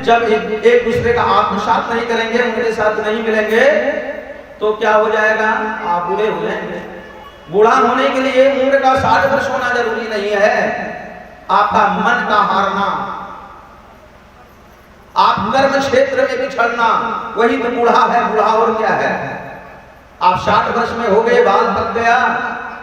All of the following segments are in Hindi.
जब एक दूसरे का आत्मसात नहीं करेंगे, उनके साथ नहीं मिलेंगे, तो क्या हो जाएगा? आप बूढ़े हो जाएंगे। बूढ़ा होने के लिए उम्र का 60 वर्ष होना जरूरी नहीं है। आपका मन का हारना, आप कर्म क्षेत्र में बिछड़ना, वही तो बूढ़ा है। बूढ़ा और क्या है? आप 60 वर्ष में हो गए, बाल पक गया,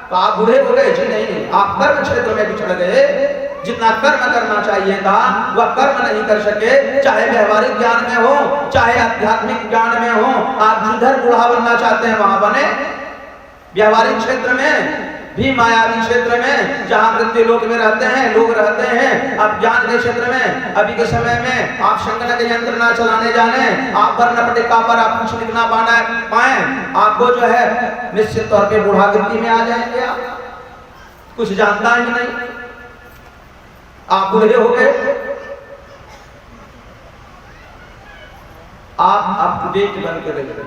तो आप बूढ़े हो गए जी? नहीं, आप कर्म क्षेत्र में बिछड़ गए। जितना कर्म करना चाहिए था वह कर्म नहीं कर सके, चाहे व्यवहारिक ज्ञान में हो, चाहे आध्यात्मिक ज्ञान में हो। आप जिधर बूढ़ा बनना चाहते हैं वहां बने। व्यवहारिक क्षेत्र में भी, मायावी क्षेत्र में, जहां मृत्यु लोक में रहते हैं लोग रहते हैं। अब ज्ञान के क्षेत्र में, अभी के समय में आप संगणक यंत्र ना चलाने जाने, आप वर्ण पट्टिका पर आप कुछ लिख ना पाए, आपको जो है निश्चित तौर पे बूढ़ावृत्ति में आ जाएंगे। आप कुछ जानता ही नहीं, आप बूढ़े हो गए। आप अपडेट बन के रहिए,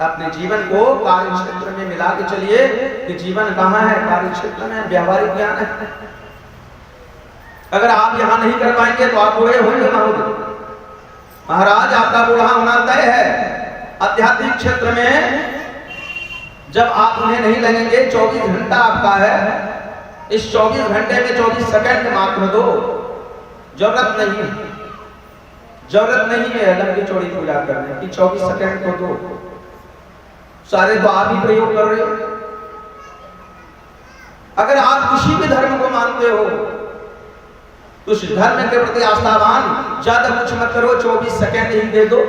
अपने जीवन को कार्य क्षेत्र में मिला के चलिए कि जीवन कहाँ है? कार्य क्षेत्र में, व्यवहारिक ज्ञान है। अगर आप यहां नहीं कर पाएंगे तो आप बूढ़े होंगे ना होंगे? महाराज, आपका बूढ़ा होना तय है। आध्यात्मिक क्षेत्र में जब आप उन्हें नहीं लगेंगे, 24 घंटा आपका है, इस 24 घंटे में 24 सेकंड मात्र दो। जरूरत नहीं है लंबी चौड़ी पूजा करने की, 24 सेकंड तो दो। सारे तो आप ही प्रयोग कर रहे हो। अगर आप किसी भी धर्म को मानते हो तो उस धर्म के प्रति आस्थावान, ज्यादा कुछ मत करो, 24 सेकंड ही दे दो।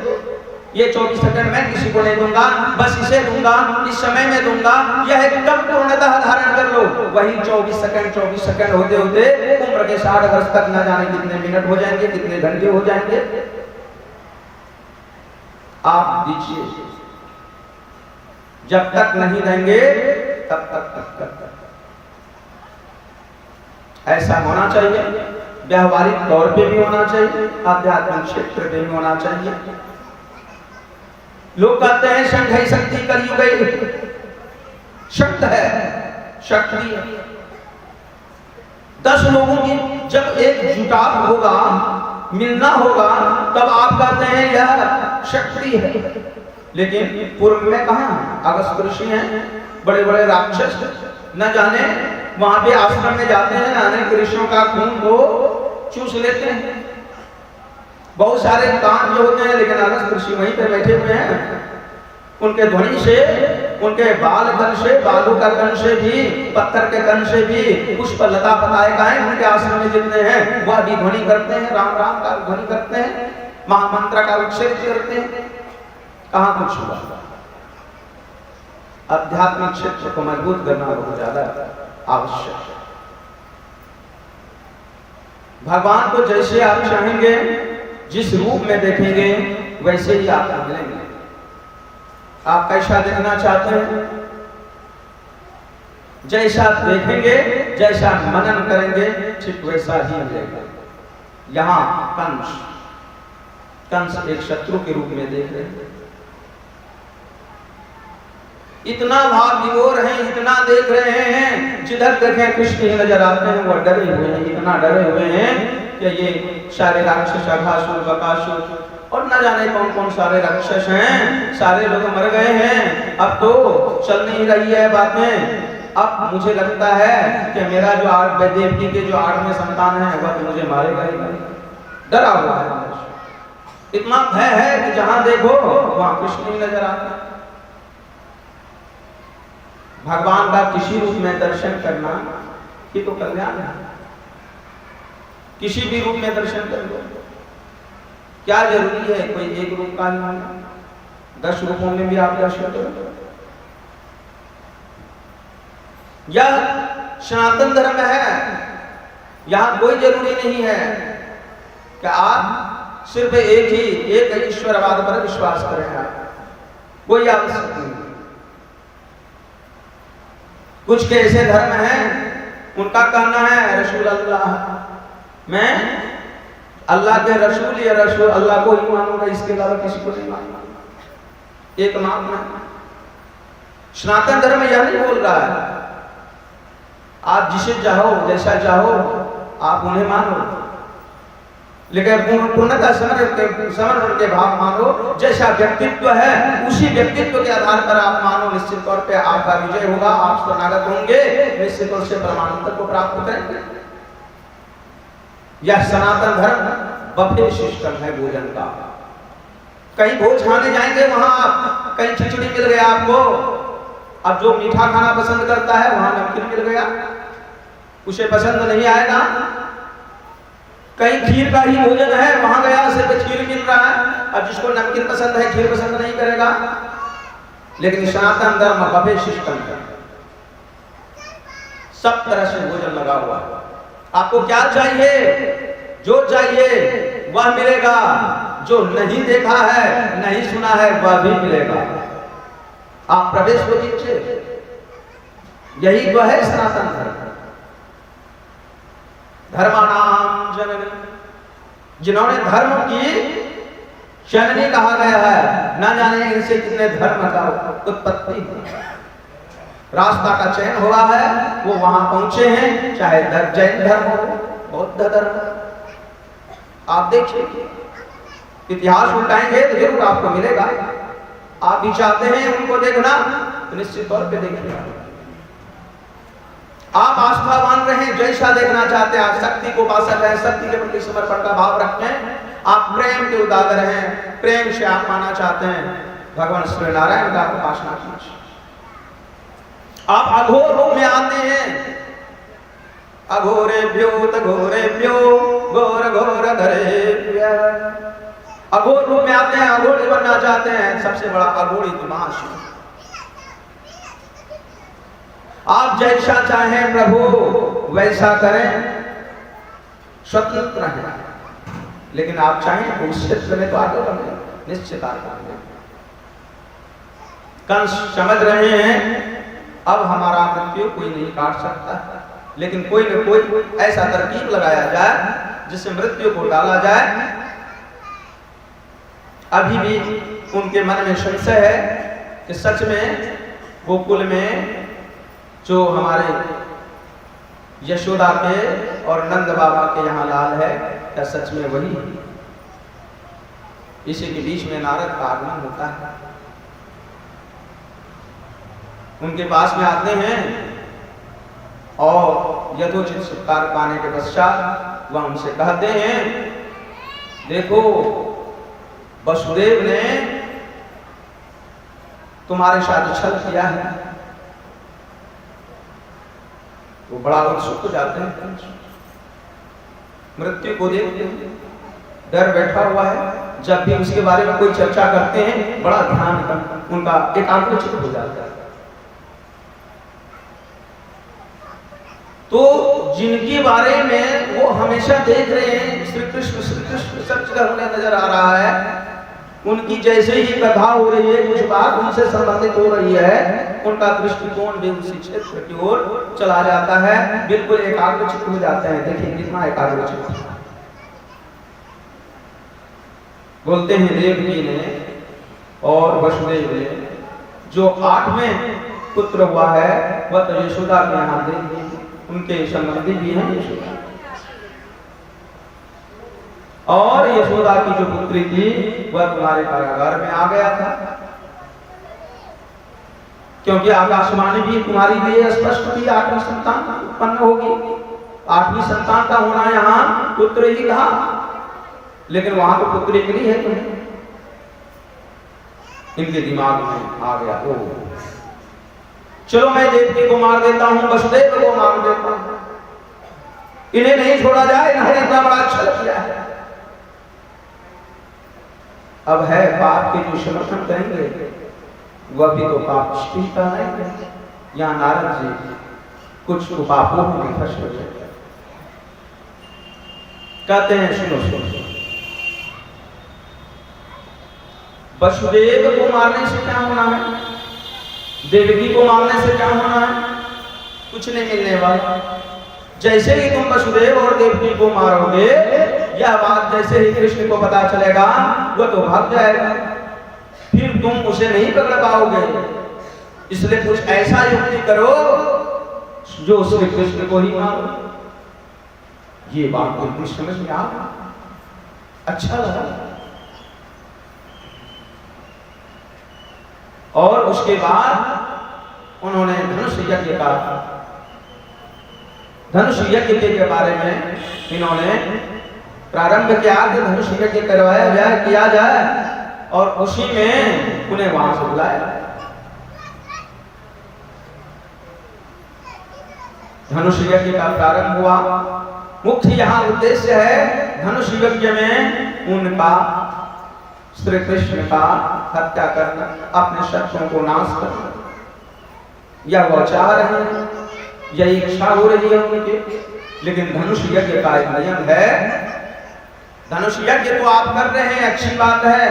ये 24 सेकंड मैं किसी को नहीं दूंगा, बस इसे दूंगा, इस समय में दूंगा। यह एकदम पूर्णतः धारण कर लो। वही 24 सेकंड होते होते उम्र के 60 वर्ष तक न जाने कितने मिनट हो जाएंगे, कितने घंटे हो जाएंगे। आप दीजिए, जब तक नहीं देंगे तब तक ऐसा होना चाहिए। व्यवहारिक तौर पे भी होना चाहिए, आध्यात्मिक क्षेत्र पे भी होना चाहिए। लोग कहते हैं शंख है शक्ति, कलयुग शक्त है, शक्ति है। 10 लोगों की जब एक जुटाव होगा, मिलना होगा, तब आप कहते हैं यह शक्ति है। लेकिन पूर्व में कहा अगस्त ऋषि हैं, बड़े बड़े राक्षस, न जाने वहां पे आश्रम में जाते हैं, अनेक ऋषियों का खून को चूस लेते हैं। बहुत सारे काम जो होते हैं, लेकिन अगस्त ऋषि वहीं पे बैठे हुए हैं। उनके ध्वनि से, उनके बाल कण से, बालू का कण से भी, पत्थर के कण से भी, पुष्प लता पतायकाएं उनके आश्रम में जितने हैं वह भी ध्वनि करते हैं, राम राम का ध्वनि करते हैं, महामंत्र का उच्चारण करते हैं। कहां कुछ हुआ? आध्यात्मिक क्षेत्र को मजबूत करना बहुत ज्यादा आवश्यक है। भगवान को जैसे आप चाहेंगे, जिस रूप में देखेंगे, वैसे ही आप मिलेंगे। आप कैसा देखना चाहते हैं, जैसा देखेंगे, जैसा मनन करेंगे, ठीक वैसा ही मिलेगा। यहां कंस एक शत्रु के रूप में देख रहे हैं। इतना भाव विभोर हैं, इतना देख रहे हैं, जिधर देखें कृष्ण ही नजर आते हैं। वो डरे हुए हैं, इतना डरे हुए हैं कि ये सारे राक्षस, अघासुर, बकासुर और न जाने कौन कौन सारे राक्षस हैं, सारे लोग मर गए हैं। अब तो चल नहीं रही है बातें। अब मुझे लगता है कि मेरा जो देवकी के जो 8वें संतान है वह तो मुझे मारेगा ही। डरा हुआ है, इतना भय है कि जहां देखो वहां कृष्ण ही नजर आता है। भगवान का किसी रूप में दर्शन करना ये तो कल्याण है। किसी भी रूप में दर्शन कर लो, क्या जरूरी है कोई एक रूप का ही? 10 रूपों में भी आप दर्शन करो। यह सनातन धर्म है, यहां कोई जरूरी नहीं है कि आप सिर्फ एक ईश्वरवाद पर विश्वास करें। कोई आवश्यक नहीं। कुछ के ऐसे धर्म हैं, उनका कहना है रसूल अल्लाह, मैं अल्लाह के रसूल या रसूल अल्लाह को ही मानूंगा, इसके अलावा किसी को नहीं मानूंगा। एक मानना। सनातन धर्म यह नहीं बोल रहा है आप जिसे चाहो, जैसा चाहो आप उन्हें मानो, लेकिन पूर्णतः समर्पण के भाव मानो, जैसा व्यक्तित्व है उसी व्यक्तित्व के आधार पर आप मानो, निश्चित तौर पे आपका विजय होगा, आप शरणागत होंगे, निश्चित तौर से परमानंद को प्राप्त करेंगे। यह सनातन धर्म बफे सिस्टम है भोजन का। कहीं भोज खाने जाएंगे, वहां आप कहीं खिचड़ी मिल गया आपको, अब जो मीठा खाना पसंद करता है वहां नमकीन मिल गया, उसे पसंद नहीं आएगा। कहीं खीर का ही भोजन है, वहां गया सिर्फ खीर मिल रहा है, अब जिसको नमकीन पसंद है खीर पसंद नहीं करेगा। लेकिन सनातन धर्म बफे सिस्टम है, सब तरह से भोजन लगा हुआ है। आपको क्या चाहिए, जो चाहिए वह मिलेगा, जो नहीं देखा है नहीं सुना है वह भी मिलेगा। आप प्रवेश को दीजिए, यही तो है सनातन धर्म। धर्माणाम जननी, जिन्होंने धर्म की जननी कहा गया है, न जाने इनसे कितने धर्म का उत्पत्ति, रास्ता का चयन हुआ है, वो वहां पहुंचे हैं, चाहे जैन धर्म हो, बौद्ध धर्म। आप देखिए, इतिहास उल्टाएंगे तो जरूर आपको मिलेगा। आप भी चाहते हैं उनको देखना तो निश्चित तौर पे देखिए। आप आस्थावान रहें, जैसा देखना चाहते हैं, आप शक्ति को पा सकते हैं, शक्ति के प्रति समर्पण का भाव रखें, आप प्रेम के उदागर हैं, प्रेम से आप पाना चाहते हैं भगवान श्री नारायण का उपासना कीजिए। आप अघोर रूप में आते हैं, अघोरेभ्यो तघोरेभ्यो घोर घोर धरेभ्य, अघोर रूप में आते हैं, अघोरी बनना चाहते हैं, सबसे बड़ा अघोरी दिमाग। आप जैसा चाहें प्रभु वैसा करें, स्वतंत्र हैं, लेकिन आप चाहें तो उस क्षेत्र में तो आगे बढ़े, निश्चित आगे बढ़े। कंस समझ रहे हैं अब हमारा मृत्यु कोई नहीं काट सकता, लेकिन कोई न कोई ऐसा तरकीब लगाया जाए जिससे मृत्यु को टाला जाए। अभी भी उनके मन में संशय है कि सच में गोकुल में जो हमारे यशोदा के और नंद बाबा के यहाँ लाल है, क्या सच में वही है? इसी के बीच में नारद का आगमन होता है, उनके पास में आते हैं और यथोचित सत्कार पाने के पश्चात वह उनसे कहते हैं, देखो वसुदेव ने तुम्हारे साथ छल किया है। वो बड़ा उत्सुक हो जाते हैं, मृत्यु को देखते हैं, डर बैठा हुआ है। जब भी उसके बारे में कोई चर्चा करते हैं बड़ा ध्यान उनका एकाग्रचित हो जाता है। तो जिनके बारे में वो हमेशा देख रहे हैं श्री कृष्ण सब जगह उन्हें नजर आ रहा है, उनकी जैसे ही कथा हो रही है, कुछ बात उनसे संबंधित हो रही है, उनका दृष्टिकोण भी उसी क्षेत्र की ओर चला जाता है, बिल्कुल एकाग्रचित हो जाते हैं। देखिए कितना एकाग्रचित। बोलते हैं देवकी ने और वसुदेव ने जो 8वें पुत्र हुआ है वह तो यशोदा के यहाँ देवी, उनके संबंधी भी हैं यशोदा, और यशोदा की जो पुत्री थी वह तुम्हारे कारागार में आ गया था, क्योंकि आकाशवाणी भी तुम्हारी लिए स्पष्ट थी 8वीं संतान उत्पन्न होगी। 8वीं संतान का होना यहाँ पुत्र ही था, लेकिन वहां तो पुत्री मिली है तुम्हें। इनके दिमाग में आ गया, ओ चलो मैं देवकी को मार देता हूं, वसुदेव को मार देता हूं, इन्हें नहीं छोड़ा जाए, इन्होंने इतना बड़ा छल किया है। अब है पाप के जो समर्थन करेंगे वह भी तो पाप का है। यहाँ नारद जी कुछ पापों में फंस गए, कहते हैं सुनो वसुदेव को मारने से क्या होना है, देवकी को मारने से क्या होना है, कुछ नहीं मिलने वाला। जैसे ही तुम वसुदेव और देवकी को मारोगे, यह बात जैसे ही कृष्ण को पता चलेगा वो तो भाग जाएगा, फिर तुम उसे नहीं पकड़ पाओगे। इसलिए कुछ ऐसा युक्ति करो जो श्री कृष्ण को ही मारो। ये बात बिल्कुल समझ में आ, अच्छा लगा। और उसके बाद उन्होंने धनुष यज्ञ का, धनुष यज्ञ के बारे में इन्होंने प्रारंभ किया कि धनुष यज्ञ करवाया जाए, किया जाए, और उसी में उन्हें वहां से बुलाया। धनुष यज्ञ का प्रारंभ हुआ। मुख्य यहाँ उद्देश्य है धनुष यज्ञ में उनका, श्री कृष्ण का हत्या करना, अपने शत्रुओं को नाश करना, यह वो चाह रहे हैं, यह इच्छा हो रही है उनकी। लेकिन धनुष यज्ञ का एक नियम है, धनुष यज्ञ तो आप कर रहे हैं, अच्छी बात है,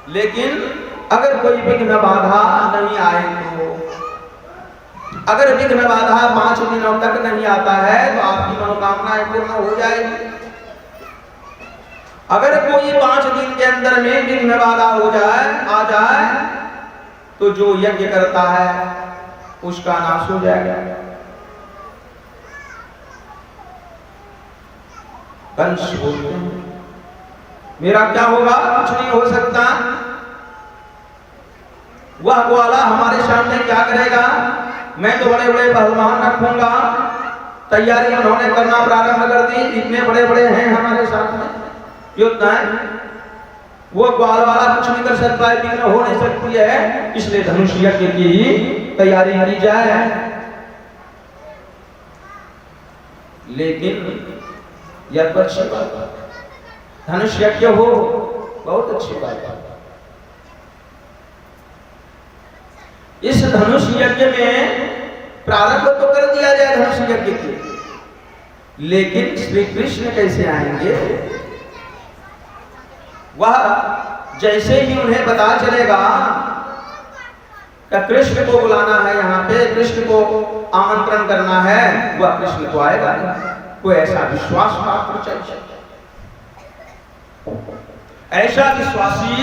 लेकिन अगर कोई विघ्न बाधा नहीं आए तो, अगर विघ्न बाधा 5 दिनों तक नहीं आता है तो आपकी मनोकामनाएं पूर्ण हो जाएगी। अगर कोई 5 दिन के अंदर में विघ्न बाधा हो जाए, आ जाए, तो जो यज्ञ करता है उसका नाश हो जाएगा। कंस बोलते हैं मेरा क्या होगा, कुछ नहीं हो सकता, वह ग्वाला हमारे सामने क्या करेगा, मैं तो बड़े बड़े पहलवान रखूंगा। तैयारी उन्होंने करना प्रारंभ कर दी, इतने बड़े बड़े हैं हमारे सामने युद्ध है, वो ग्वाल वाला कुछ नहीं कर सकता है, विघ्न हो नहीं सकती है, इसलिए धनुष यज्ञ की तैयारी की जाए। लेकिन यह तो अच्छी बात है, धनुष यज्ञ हो, बहुत अच्छी बात है। इस धनुष यज्ञ में प्रारंभ तो कर दिया जाए धनुष यज्ञ की, लेकिन श्री कृष्ण कैसे आएंगे, वह जैसे ही उन्हें पता चलेगा कि कृष्ण को बुलाना है, यहाँ पे कृष्ण को आमंत्रण करना है, वह कृष्ण तो आएगा नहीं। कोई ऐसा विश्वास पात्र चाहिए, ऐसा विश्वासी